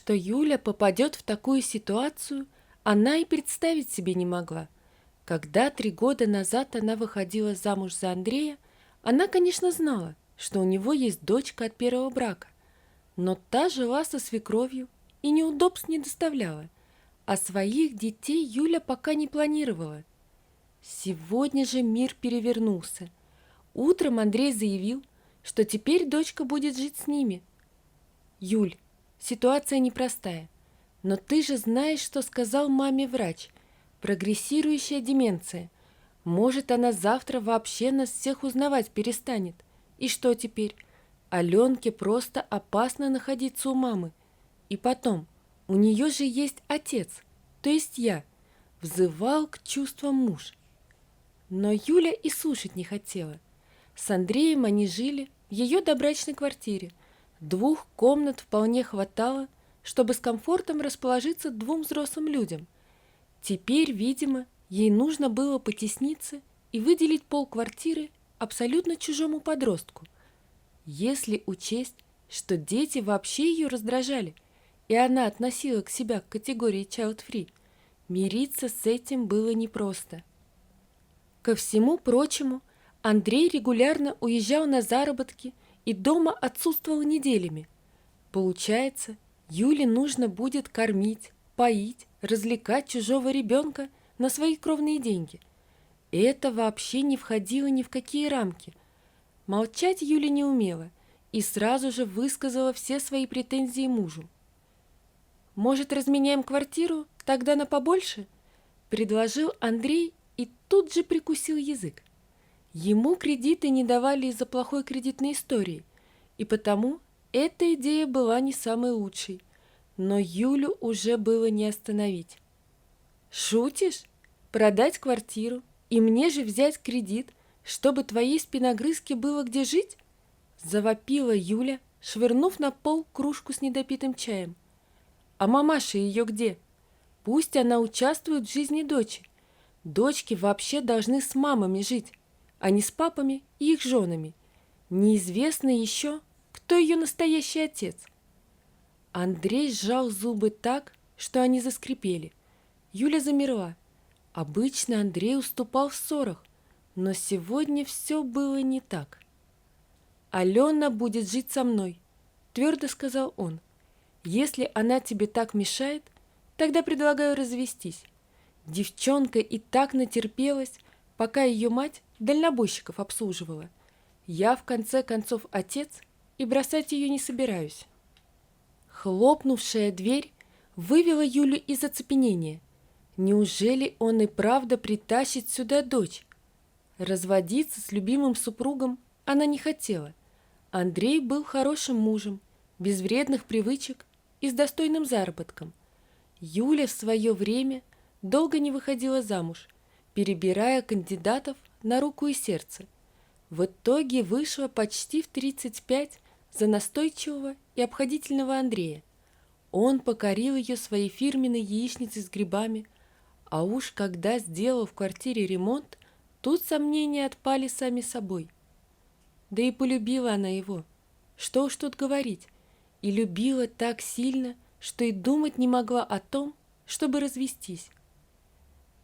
Что Юля попадет в такую ситуацию, она и представить себе не могла. Когда 3 года назад она выходила замуж за Андрея, она, конечно, знала, что у него есть дочка от первого брака, но та жила со свекровью и неудобств не доставляла, а своих детей Юля пока не планировала. Сегодня же мир перевернулся. Утром Андрей заявил, что теперь дочка будет жить с ними. «Юль, ситуация непростая, но ты же знаешь, что сказал маме врач. Прогрессирующая деменция. Может, она завтра вообще нас всех узнавать перестанет. И что теперь? Аленке просто опасно находиться у мамы. И потом, у нее же есть отец, то есть я», взывал к чувствам муж. Но Юля и слушать не хотела. С Андреем они жили в ее добрачной квартире. 2 комнат вполне хватало, чтобы с комфортом расположиться 2 взрослым людям. Теперь, видимо, ей нужно было потесниться и выделить полквартиры абсолютно чужому подростку. Если учесть, что дети вообще ее раздражали, и она относила к себя к категории child-free, мириться с этим было непросто. Ко всему прочему, Андрей регулярно уезжал на заработки и дома отсутствовал неделями. Получается, Юле нужно будет кормить, поить, развлекать чужого ребенка на свои кровные деньги. И это вообще не входило ни в какие рамки. Молчать Юля не умела и сразу же высказала все свои претензии мужу. «Может, разменяем квартиру, тогда на побольше?» – предложил Андрей и тут же прикусил язык. Ему кредиты не давали из-за плохой кредитной истории, и потому эта идея была не самой лучшей, но Юлю уже было не остановить. «Шутишь? Продать квартиру и мне же взять кредит, чтобы твоей спиногрызке было где жить?» Завопила Юля, швырнув на пол кружку с недопитым чаем. «А мамаша ее где? Пусть она участвует в жизни дочери. Дочки вообще должны с мамами жить, а не с папами и их женами. Неизвестно еще, кто ее настоящий отец». Андрей сжал зубы так, что они заскрипели. Юля замерла. Обычно Андрей уступал в ссорах, но сегодня все было не так. «Алена будет жить со мной», — твердо сказал он. «Если она тебе так мешает, тогда предлагаю развестись. Девчонка и так натерпелась, пока ее мать дальнобойщиков обслуживала. Я, в конце концов, отец, и бросать ее не собираюсь». Хлопнувшая дверь вывела Юлю из оцепенения. Неужели он и правда притащит сюда дочь? Разводиться с любимым супругом она не хотела. Андрей был хорошим мужем, без вредных привычек и с достойным заработком. Юля в свое время долго не выходила замуж, перебирая кандидатов на руку и сердце. В итоге вышла почти в 35 за настойчивого и обходительного Андрея. Он покорил ее своей фирменной яичницей с грибами, а уж когда сделал в квартире ремонт, тут сомнения отпали сами собой. Да и полюбила она его. Что уж тут говорить. И любила так сильно, что и думать не могла о том, чтобы развестись.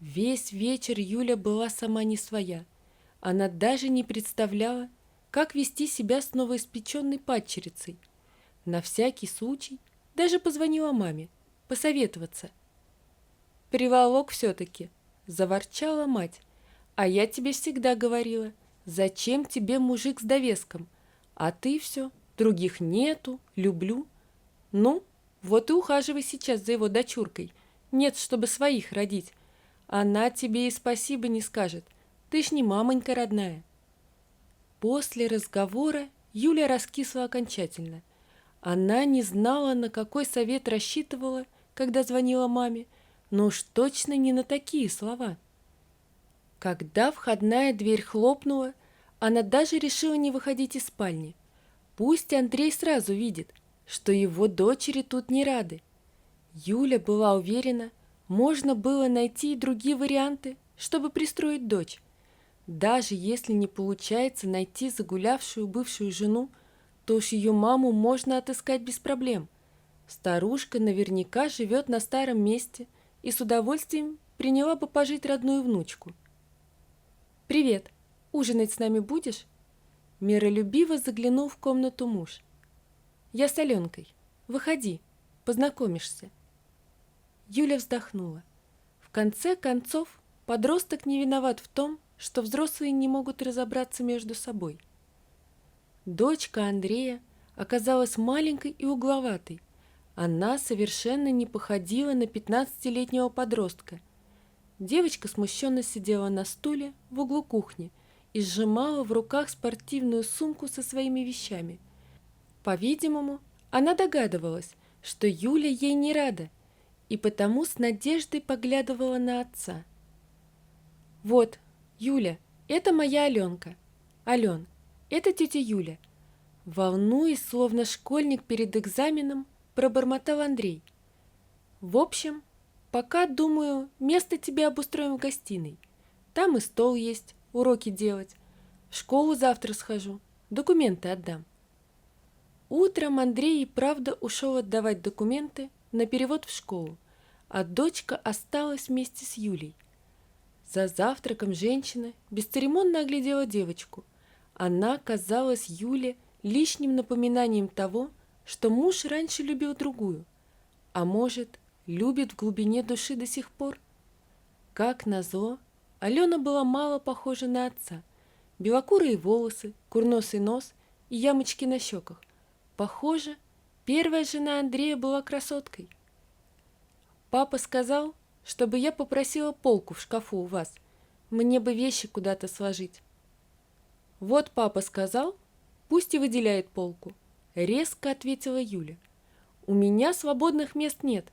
Весь вечер Юля была сама не своя. Она даже не представляла, как вести себя с новоиспеченной падчерицей. На всякий случай даже позвонила маме, посоветоваться. «Приволок все-таки», — заворчала мать. «А я тебе всегда говорила, зачем тебе мужик с довеском? А ты все, других нету, люблю. Ну, вот и ухаживай сейчас за его дочуркой. Нет, чтобы своих родить. Она тебе и спасибо не скажет. Ты ж не мамонька родная». После разговора Юля раскисла окончательно. Она не знала, на какой совет рассчитывала, когда звонила маме, но уж точно не на такие слова. Когда входная дверь хлопнула, она даже решила не выходить из спальни. Пусть Андрей сразу видит, что его дочери тут не рады. Юля была уверена, можно было найти и другие варианты, чтобы пристроить дочь. Даже если не получается найти загулявшую бывшую жену, то уж ее маму можно отыскать без проблем. Старушка наверняка живет на старом месте и с удовольствием приняла бы пожить родную внучку. «Привет! Ужинать с нами будешь?» Миролюбиво заглянул в комнату муж. «Я с Аленкой. Выходи, познакомишься». Юля вздохнула. В конце концов, подросток не виноват в том, что взрослые не могут разобраться между собой. Дочка Андрея оказалась маленькой и угловатой. Она совершенно не походила на 15-летнего подростка. Девочка смущенно сидела на стуле в углу кухни и сжимала в руках спортивную сумку со своими вещами. По-видимому, она догадывалась, что Юля ей не рада, и потому с надеждой поглядывала на отца. «Вот, Юля, это моя Аленка. Ален, это тетя Юля». Волнуясь, словно школьник перед экзаменом, пробормотал Андрей. «В общем, пока, думаю, место тебе обустроим в гостиной. Там и стол есть, уроки делать. В школу завтра схожу, документы отдам». Утром Андрей и правда ушел отдавать документы на перевод в школу, а дочка осталась вместе с Юлей. За завтраком женщина бесцеремонно оглядела девочку. Она казалась Юле лишним напоминанием того, что муж раньше любил другую, а может, любит в глубине души до сих пор. Как назло, Алена была мало похожа на отца. Белокурые волосы, курносый нос и ямочки на щеках. Похоже, первая жена Андрея была красоткой. «Папа сказал, чтобы я попросила полку в шкафу у вас. Мне бы вещи куда-то сложить». «Вот папа сказал, пусть и выделяет полку», — резко ответила Юля. «У меня свободных мест нет.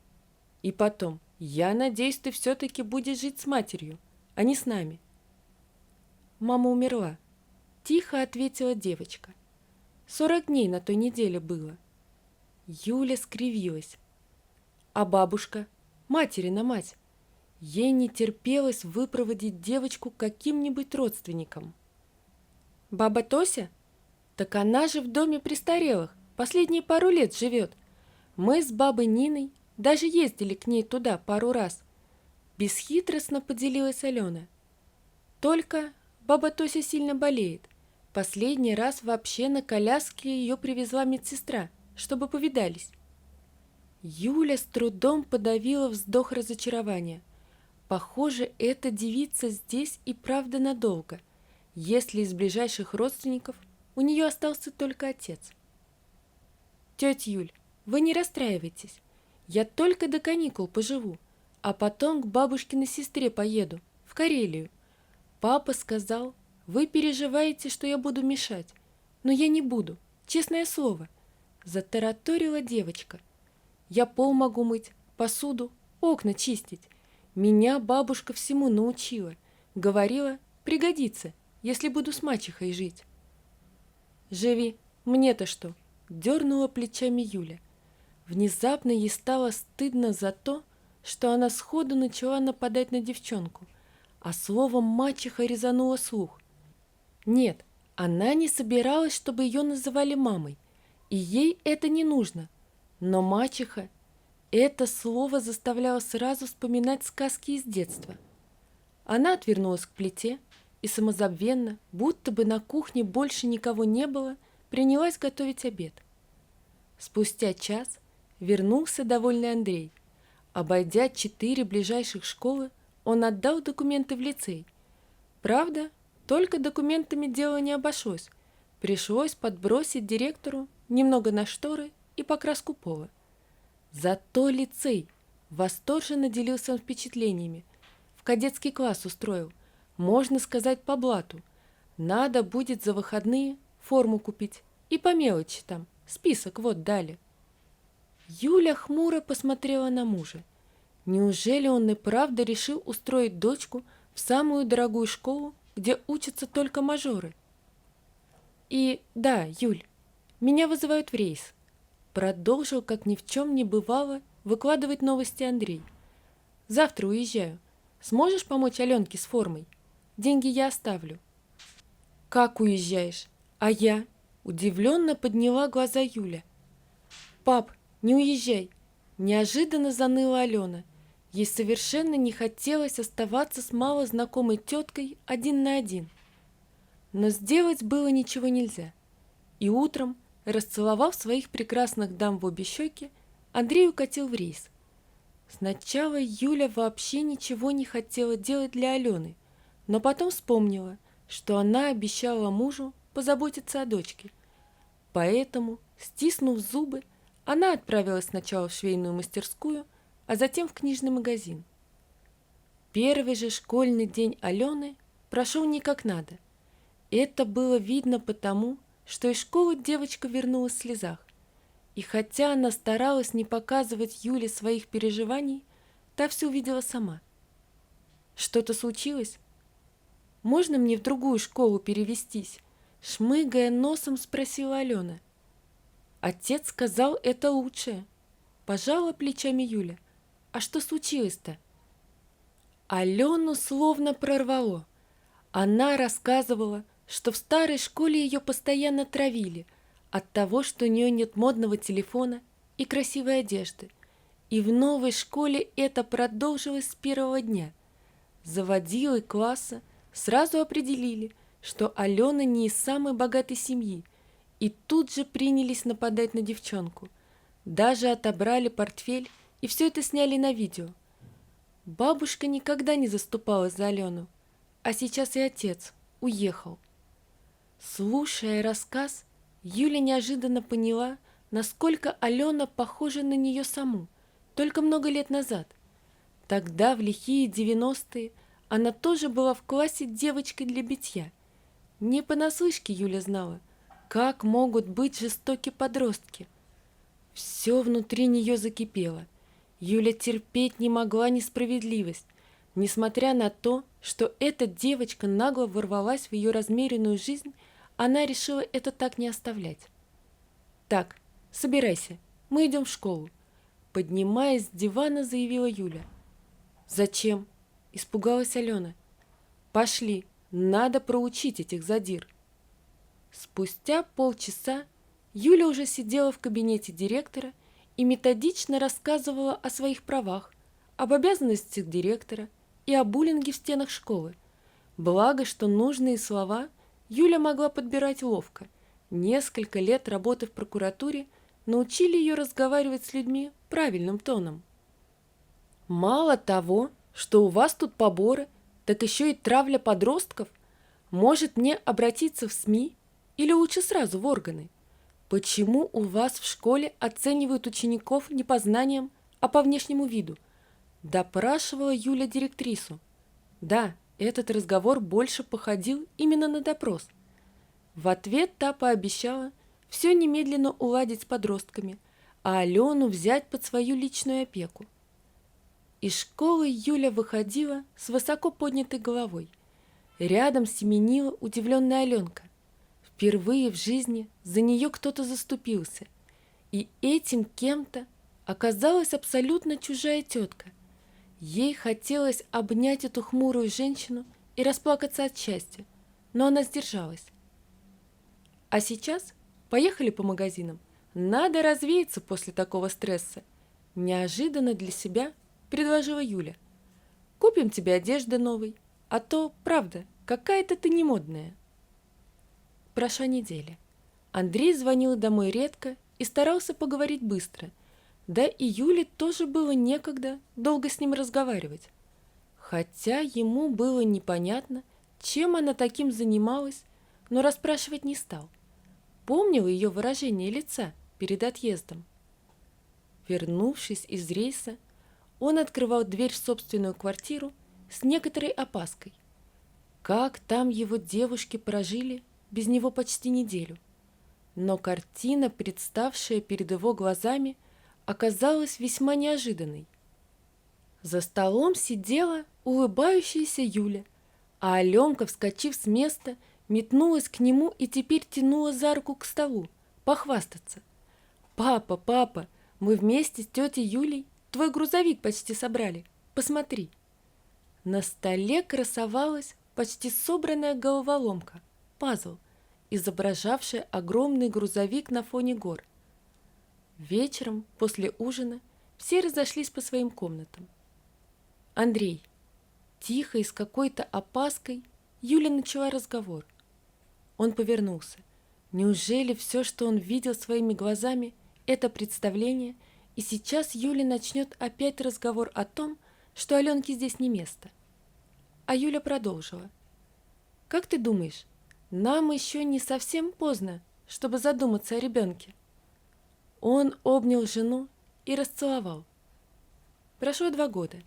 И потом, я надеюсь, ты все-таки будешь жить с матерью, а не с нами». «Мама умерла», — тихо ответила девочка. 40 дней на той неделе было. Юля скривилась. А бабушка, материна мать, ей не терпелось выпроводить девочку к каким-нибудь родственникам. «Баба Тося? Так она же в доме престарелых, последние пару лет живет. Мы с бабой Ниной даже ездили к ней туда пару раз». Бесхитростно поделилась Алена. «Только баба Тося сильно болеет. Последний раз вообще на коляске ее привезла медсестра, чтобы повидались». Юля с трудом подавила вздох разочарования. Похоже, эта девица здесь и правда надолго, если из ближайших родственников у нее остался только отец. «Тетя Юль, вы не расстраивайтесь. Я только до каникул поживу, а потом к бабушкиной сестре поеду, в Карелию. Папа сказал, вы переживаете, что я буду мешать, но я не буду, честное слово», — затараторила девочка. «Я пол могу мыть, посуду, окна чистить. Меня бабушка всему научила. Говорила, пригодится, если буду с мачехой жить». «Живи, мне-то что?» — дернула плечами Юля. Внезапно ей стало стыдно за то, что она сходу начала нападать на девчонку, а словом «мачеха» резануло слух. Нет, она не собиралась, чтобы ее называли мамой, и ей это не нужно. Но мачеха — это слово заставляло сразу вспоминать сказки из детства. Она отвернулась к плите и самозабвенно, будто бы на кухне больше никого не было, принялась готовить обед. Спустя час вернулся довольный Андрей. Обойдя 4 ближайших школы, он отдал документы в лицей. Правда, только документами дело не обошлось. Пришлось подбросить директору немного на шторы и покраску пола. Зато лицей восторженно делился он впечатлениями. В кадетский класс устроил, можно сказать, по блату. Надо будет за выходные форму купить и по мелочи там, список вот дали. Юля хмуро посмотрела на мужа. Неужели он и правда решил устроить дочку в самую дорогую школу, где учатся только мажоры? «И да, Юль, меня вызывают в рейс», — продолжил, как ни в чем не бывало, выкладывать новости Андрей. «Завтра уезжаю. Сможешь помочь Аленке с формой? Деньги я оставлю». «Как уезжаешь? А я?» — удивленно подняла глаза Юля. «Пап, не уезжай!» Неожиданно заныла Алена. Ей совершенно не хотелось оставаться с малознакомой теткой один на один. Но сделать было ничего нельзя. И утром, расцеловав своих прекрасных дам в обе щеки, Андрей укатил в рейс. Сначала Юля вообще ничего не хотела делать для Алены, но потом вспомнила, что она обещала мужу позаботиться о дочке. Поэтому, стиснув зубы, она отправилась сначала в швейную мастерскую, а затем в книжный магазин. Первый же школьный день Алены прошел не как надо. Это было видно потому, что из школы девочка вернулась в слезах. И хотя она старалась не показывать Юле своих переживаний, та все увидела сама. «Что-то случилось? Можно мне в другую школу перевестись?» Шмыгая носом, спросила Алена. «Отец сказал, это лучшее», — пожала плечами Юля. «А что случилось-то?» Алену словно прорвало. Она рассказывала, что в старой школе ее постоянно травили от того, что у нее нет модного телефона и красивой одежды. И в новой школе это продолжилось с первого дня. Заводилы класса сразу определили, что Алена не из самой богатой семьи, и тут же принялись нападать на девчонку. Даже отобрали портфель и все это сняли на видео. Бабушка никогда не заступалась за Алену, а сейчас и отец уехал. Слушая рассказ, Юля неожиданно поняла, насколько Алена похожа на нее саму, только много лет назад. Тогда, в лихие 90-е, она тоже была в классе девочкой для битья. Не понаслышке Юля знала, как могут быть жестокие подростки. Все внутри нее закипело. Юля терпеть не могла несправедливость, несмотря на то, что эта девочка нагло ворвалась в ее размеренную жизнь, она решила это так не оставлять. «Так, собирайся, мы идем в школу», — поднимаясь с дивана, заявила Юля. «Зачем?» — испугалась Алена. «Пошли, надо проучить этих задир». Спустя полчаса Юля уже сидела в кабинете директора и методично рассказывала о своих правах, об обязанностях директора и о буллинге в стенах школы. Благо, что нужные слова Юля могла подбирать ловко. Несколько лет работы в прокуратуре научили ее разговаривать с людьми правильным тоном. «Мало того, что у вас тут поборы, так еще и травля подростков. Может, мне обратиться в СМИ или лучше сразу в органы? Почему у вас в школе оценивают учеников не по знаниям, а по внешнему виду?» Допрашивала Юля директрису. Да, этот разговор больше походил именно на допрос. В ответ та пообещала все немедленно уладить с подростками, а Алену взять под свою личную опеку. Из школы Юля выходила с высоко поднятой головой. Рядом семенила удивленная Аленка. Впервые в жизни за нее кто-то заступился, и этим кем-то оказалась абсолютно чужая тетка. Ей хотелось обнять эту хмурую женщину и расплакаться от счастья, но она сдержалась. «А сейчас поехали по магазинам. Надо развеяться после такого стресса», — неожиданно для себя предложила Юля. «Купим тебе одежды новой, а то, правда, какая-то ты немодная». Прошла неделя. Андрей звонил домой редко и старался поговорить быстро. Да и Юле тоже было некогда долго с ним разговаривать. Хотя ему было непонятно, чем она таким занималась, но расспрашивать не стал. Помнил ее выражение лица перед отъездом. Вернувшись из рейса, он открывал дверь в собственную квартиру с некоторой опаской. Как там его девушки прожили без него почти неделю? Но картина, представшая перед его глазами, оказалась весьма неожиданной. За столом сидела улыбающаяся Юля, а Аленка, вскочив с места, метнулась к нему и теперь тянула за руку к столу, похвастаться. «Папа, папа, мы вместе с тетей Юлей твой грузовик почти собрали. Посмотри». На столе красовалась почти собранная головоломка, пазл, изображавшая огромный грузовик на фоне гор. Вечером, после ужина, все разошлись по своим комнатам. «Андрей», тихо и с какой-то опаской, Юля начала разговор. Он повернулся. Неужели все, что он видел своими глазами, это представление, и сейчас Юля начнет опять разговор о том, что Аленке здесь не место? А Юля продолжила. «Как ты думаешь, нам еще не совсем поздно, чтобы задуматься о ребенке?» Он обнял жену и расцеловал. Прошло 2 года.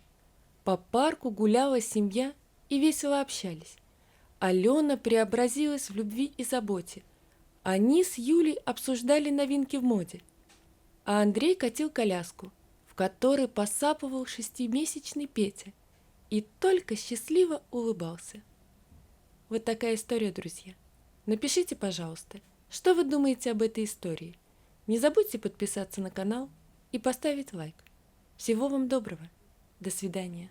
По парку гуляла семья и весело общались. Алена преобразилась в любви и заботе. Они с Юлей обсуждали новинки в моде. А Андрей катил коляску, в которой посапывал 6-месячный Петя, и только счастливо улыбался. Вот такая история, друзья. Напишите, пожалуйста, что вы думаете об этой истории. Не забудьте подписаться на канал и поставить лайк. Всего вам доброго. До свидания.